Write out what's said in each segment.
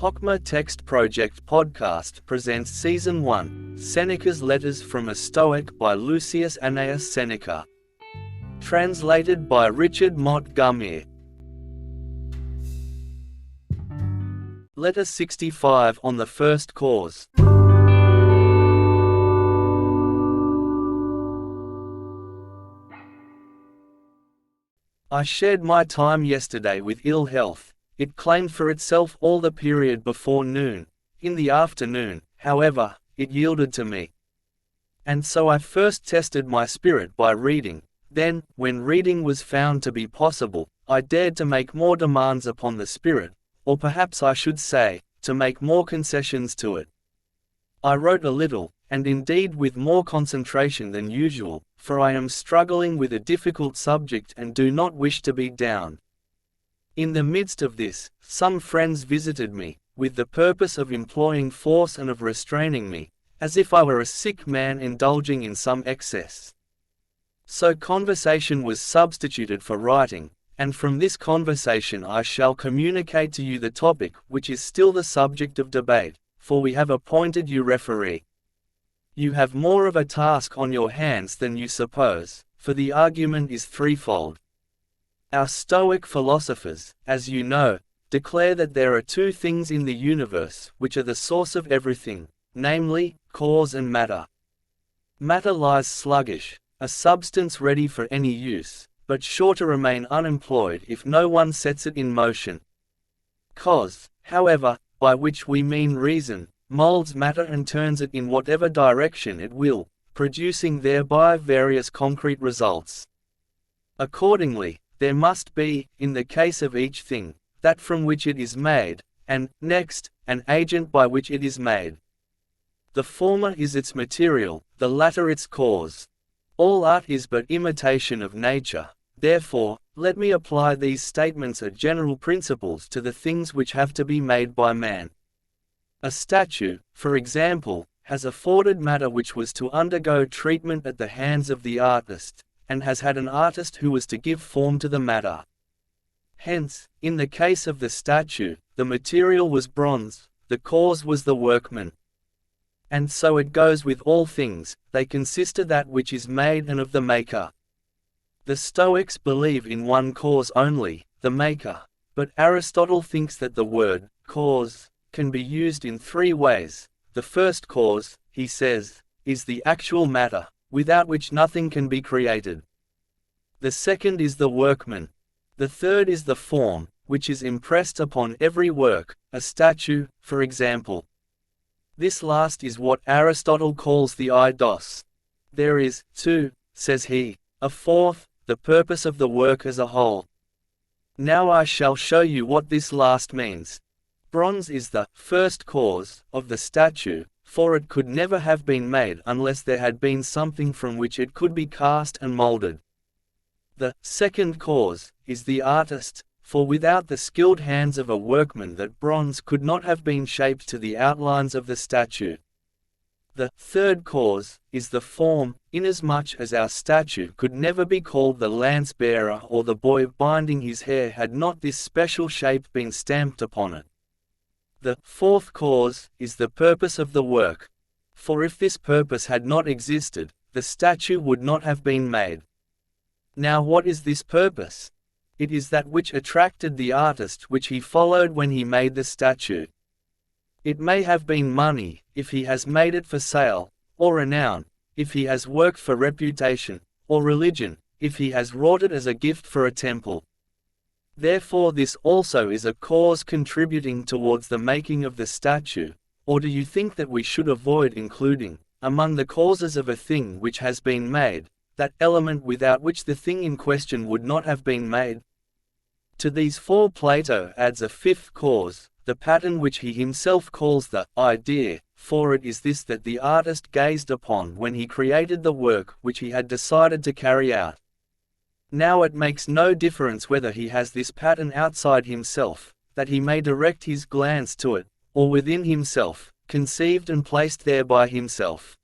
Hochma Text Project Podcast presents Season 1, Seneca's Letters from a Stoic by Lucius Annaeus Seneca. Translated by Richard Montgomery. Letter 65 on the first cause. I shared my time yesterday with ill health. It claimed for itself all the period before noon. In the afternoon, however, it yielded to me. And so I first tested my spirit by reading. Then, when reading was found to be possible, I dared to make more demands upon the spirit, or perhaps I should say, to make more concessions to it. I wrote a little, and indeed with more concentration than usual, for I am struggling with a difficult subject and do not wish to be down. In the midst of this, some friends visited me, with the purpose of employing force and of restraining me, as if I were a sick man indulging in some excess. So conversation was substituted for writing, and from this conversation I shall communicate to you the topic which is still the subject of debate, for we have appointed you referee. You have more of a task on your hands than you suppose, for the argument is threefold. Our Stoic philosophers, as you know, declare that there are two things in the universe which are the source of everything, namely, cause and matter. Matter lies sluggish, a substance ready for any use, but sure to remain unemployed if no one sets it in motion. Cause, however, by which we mean reason, molds matter and turns it in whatever direction it will, producing thereby various concrete results. Accordingly, there must be, in the case of each thing, that from which it is made, and, next, an agent by which it is made. The former is its material, the latter its cause. All art is but imitation of nature. Therefore, let me apply these statements as general principles to the things which have to be made by man. A statue, for example, has afforded matter which was to undergo treatment at the hands of the artist, and has had an artist who was to give form to the matter. Hence, in the case of the statue, the material was bronze, the cause was the workman. And so it goes with all things, they consist of that which is made and of the maker. The Stoics believe in one cause only, the maker, but Aristotle thinks that the word cause can be used in three ways. The first cause, he says, is the actual matter, without which nothing can be created. The second is the workman. The third is the form, which is impressed upon every work, a statue, for example. This last is what Aristotle calls the eidos. There is, too, says he, a fourth, the purpose of the work as a whole. Now I shall show you what this last means. Bronze is the first cause of the statue, for it could never have been made unless there had been something from which it could be cast and molded. The second cause is the artist, for without the skilled hands of a workman that bronze could not have been shaped to the outlines of the statue. The third cause is the form, inasmuch as our statue could never be called the lance-bearer or the boy binding his hair had not this special shape been stamped upon it. The fourth cause is the purpose of the work. For if this purpose had not existed, the statue would not have been made. Now what is this purpose? It is that which attracted the artist which he followed when he made the statue. It may have been money, if he has made it for sale, or renown, if he has worked for reputation, or religion, if he has wrought it as a gift for a temple. Therefore this also is a cause contributing towards the making of the statue. Or do you think that we should avoid including, among the causes of a thing which has been made, that element without which the thing in question would not have been made? To these four Plato adds a fifth cause, the pattern which he himself calls the idea, for it is this that the artist gazed upon when he created the work which he had decided to carry out. Now it makes no difference whether he has this pattern outside himself, that he may direct his glance to it, or within himself, conceived and placed there by himself.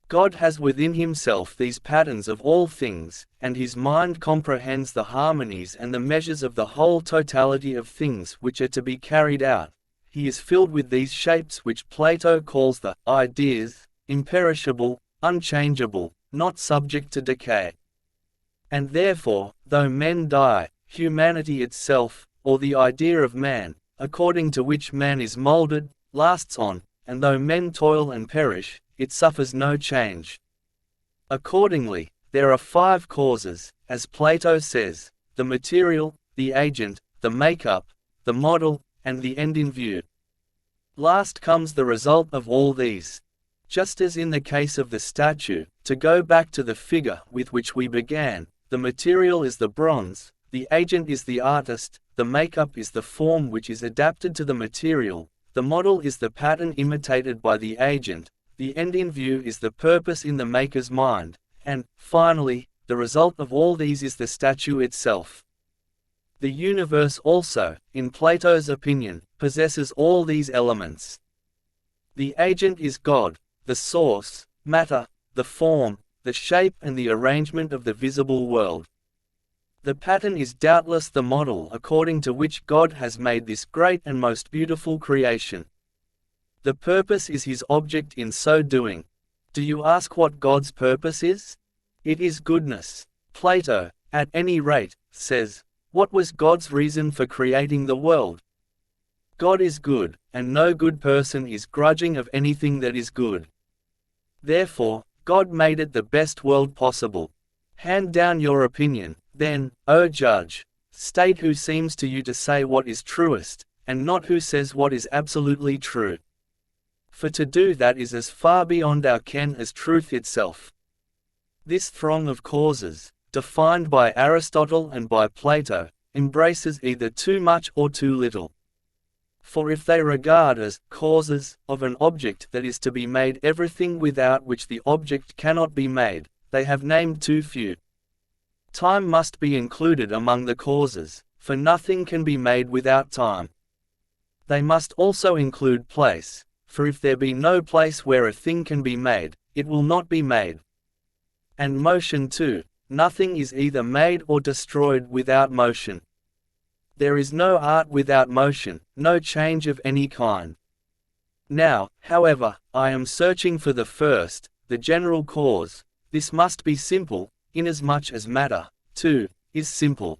God has within himself these patterns of all things, and his mind comprehends the harmonies and the measures of the whole totality of things which are to be carried out. he is filled with these shapes which Plato calls the ideas, imperishable, unchangeable, not subject to decay. And therefore, though men die, humanity itself, or the idea of man, according to which man is moulded, lasts on, and though men toil and perish, it suffers no change. Accordingly, there are 5 causes, as Plato says: the material, the agent, the makeup, the model, and the end in view. Last comes the result of all these. Just as in the case of the statue, to go back to the figure with which we began, the material is the bronze, the agent is the artist, the makeup is the form which is adapted to the material, the model is the pattern imitated by the agent, the end in view is the purpose in the maker's mind, and, finally, the result of all these is the statue itself. The universe also, in Plato's opinion, possesses all these elements. The agent is God, the source, matter, the form, the shape and the arrangement of the visible world. The pattern is doubtless the model according to which God has made this great and most beautiful creation. The purpose is his object in so doing. Do you ask what God's purpose is? It is goodness. Plato, at any rate, says, what was God's reason for creating the world? God is good, and no good person is grudging of anything that is good. Therefore, God made it the best world possible. Hand down your opinion, then, O judge. State who seems to you to say what is truest, and not who says what is absolutely true. For to do that is as far beyond our ken as truth itself. This throng of causes, defined by Aristotle and by Plato, embraces either too much or too little. For if they regard as causes of an object that is to be made everything without which the object cannot be made, they have named too few. Time must be included among the causes, for nothing can be made without time. They must also include place, for if there be no place where a thing can be made, it will not be made. And motion too. Nothing is either made or destroyed without motion. There is no art without motion, no change of any kind. Now, however, I am searching for the first, the general cause. This must be simple, inasmuch as matter, too, is simple.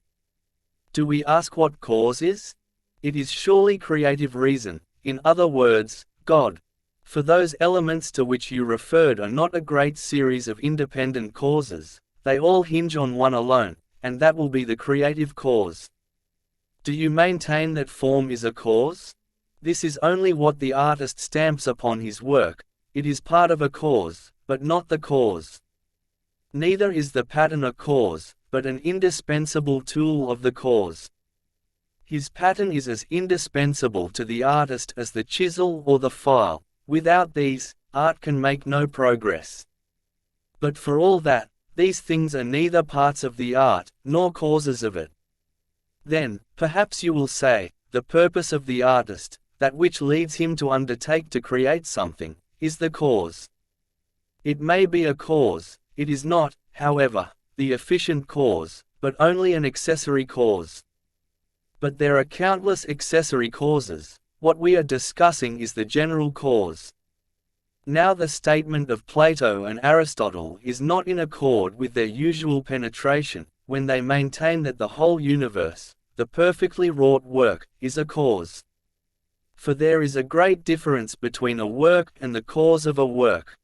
Do we ask what cause is? It is surely creative reason, in other words, God. For those elements to which you referred are not a great series of independent causes. They all hinge on one alone, and that will be the creative cause. Do you maintain that form is a cause? This is only what the artist stamps upon his work. It is part of a cause, but not the cause. Neither is the pattern a cause, but an indispensable tool of the cause. His pattern is as indispensable to the artist as the chisel or the file. Without these, art can make no progress. But for all that, these things are neither parts of the art, nor causes of it. Then, perhaps you will say, the purpose of the artist, that which leads him to undertake to create something, is the cause. It may be a cause, it is not, however, the efficient cause, but only an accessory cause. But there are countless accessory causes. What we are discussing is the general cause. Now the statement of Plato and Aristotle is not in accord with their usual penetration, when they maintain that the whole universe, the perfectly wrought work, is a cause. For there is a great difference between a work and the cause of a work.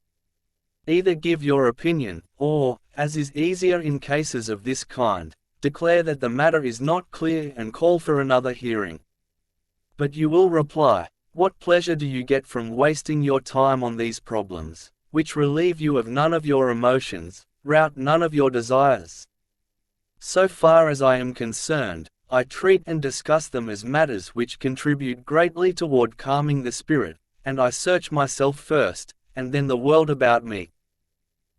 Either give your opinion, or, as is easier in cases of this kind, declare that the matter is not clear and call for another hearing. But you will reply, what pleasure do you get from wasting your time on these problems, which relieve you of none of your emotions, rout none of your desires? So far as I am concerned, I treat and discuss them as matters which contribute greatly toward calming the spirit, and I search myself first, and then the world about me.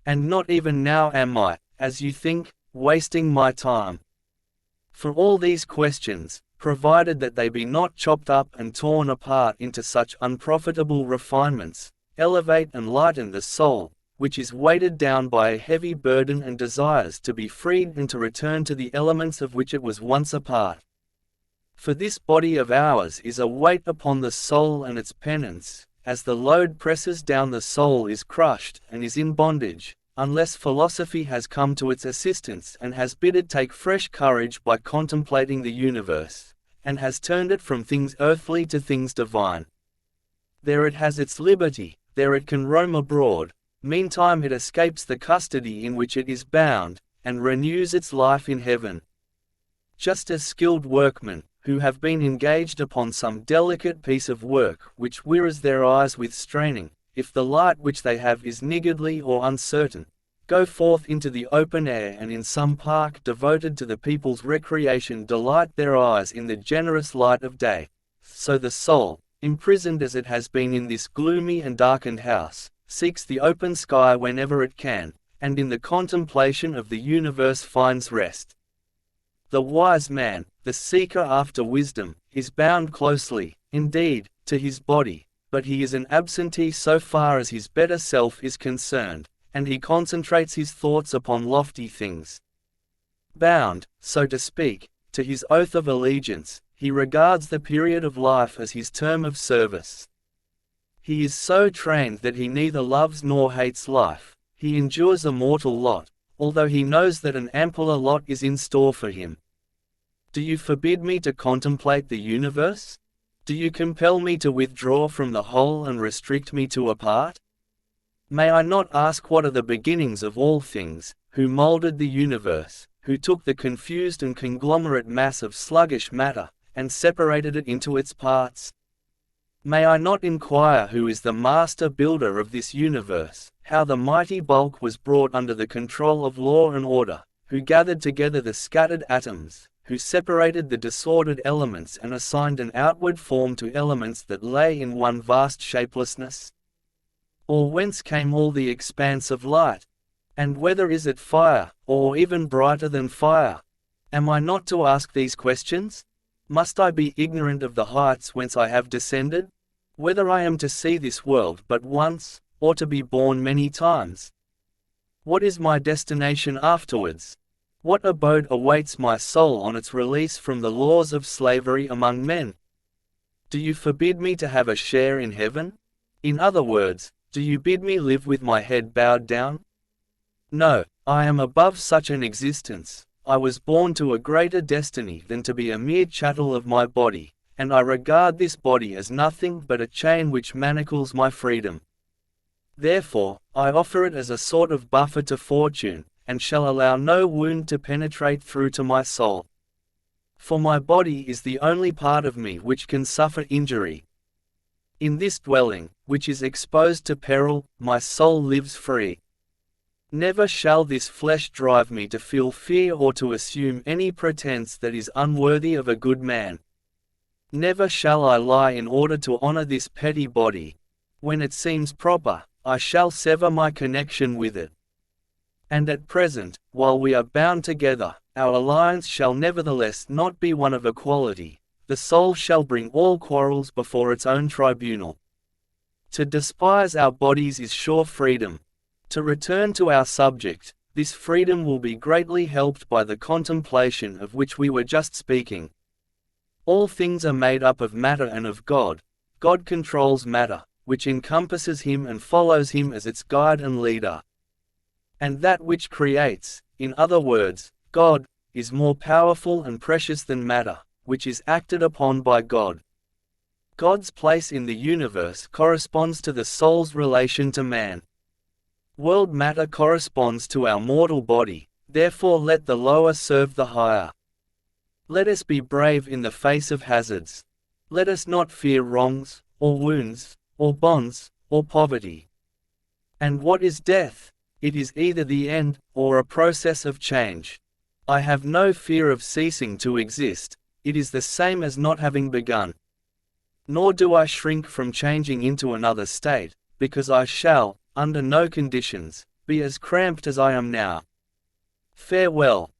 And not even now am I, as you think, wasting my time. For all these questions, provided that they be not chopped up and torn apart into such unprofitable refinements, elevate and lighten the soul, which is weighted down by a heavy burden and desires to be freed and to return to the elements of which it was once a part. For this body of ours is a weight upon the soul, and its penance, as the load presses down the soul, is crushed, and is in bondage, unless philosophy has come to its assistance and has bid it take fresh courage by contemplating the universe, and has turned it from things earthly to things divine. There it has its liberty, there it can roam abroad, meantime it escapes the custody in which it is bound, and renews its life in heaven. Just as skilled workmen, who have been engaged upon some delicate piece of work which wearies their eyes with straining, if the light which they have is niggardly or uncertain, go forth into the open air and in some park devoted to the people's recreation delight their eyes in the generous light of day, so the soul, imprisoned as it has been in this gloomy and darkened house, seeks the open sky whenever it can, and in the contemplation of the universe finds rest. The wise man, the seeker after wisdom, is bound closely, indeed, to his body, but he is an absentee so far as his better self is concerned, and he concentrates his thoughts upon lofty things. Bound, so to speak, to his oath of allegiance, he regards the period of life as his term of service. He is so trained that he neither loves nor hates life, he endures a mortal lot, although he knows that an ampler lot is in store for him. Do you forbid me to contemplate the universe? Do you compel me to withdraw from the whole and restrict me to a part? May I not ask what are the beginnings of all things, who moulded the universe, who took the confused and conglomerate mass of sluggish matter, and separated it into its parts? May I not inquire who is the master builder of this universe, how the mighty bulk was brought under the control of law and order, who gathered together the scattered atoms, who separated the disordered elements and assigned an outward form to elements that lay in one vast shapelessness? Or whence came all the expanse of light? And whether is it fire, or even brighter than fire? Am I not to ask these questions? Must I be ignorant of the heights whence I have descended? Whether I am to see this world but once, or to be born many times? What is my destination afterwards? What abode awaits my soul on its release from the laws of slavery among men? Do you forbid me to have a share in heaven? In other words, do you bid me live with my head bowed down? No, I am above such an existence. I was born to a greater destiny than to be a mere chattel of my body, and I regard this body as nothing but a chain which manacles my freedom. Therefore, I offer it as a sort of buffer to fortune, and shall allow no wound to penetrate through to my soul. For my body is the only part of me which can suffer injury. In this dwelling, which is exposed to peril, my soul lives free. Never shall this flesh drive me to feel fear or to assume any pretense that is unworthy of a good man. Never shall I lie in order to honor this petty body. When it seems proper, I shall sever my connection with it. And at present, while we are bound together, our alliance shall nevertheless not be one of equality. The soul shall bring all quarrels before its own tribunal. To despise our bodies is sure freedom. To return to our subject, this freedom will be greatly helped by the contemplation of which we were just speaking. All things are made up of matter and of God. God controls matter, which encompasses him and follows him as its guide and leader. And that which creates, in other words, God, is more powerful and precious than matter, which is acted upon by God. God's place in the universe corresponds to the soul's relation to man. World matter corresponds to our mortal body, therefore let the lower serve the higher. Let us be brave in the face of hazards. Let us not fear wrongs, or wounds, or bonds, or poverty. And what is death? It is either the end, or a process of change. I have no fear of ceasing to exist, it is the same as not having begun. Nor do I shrink from changing into another state, because I shall, under no conditions, be as cramped as I am now. Farewell.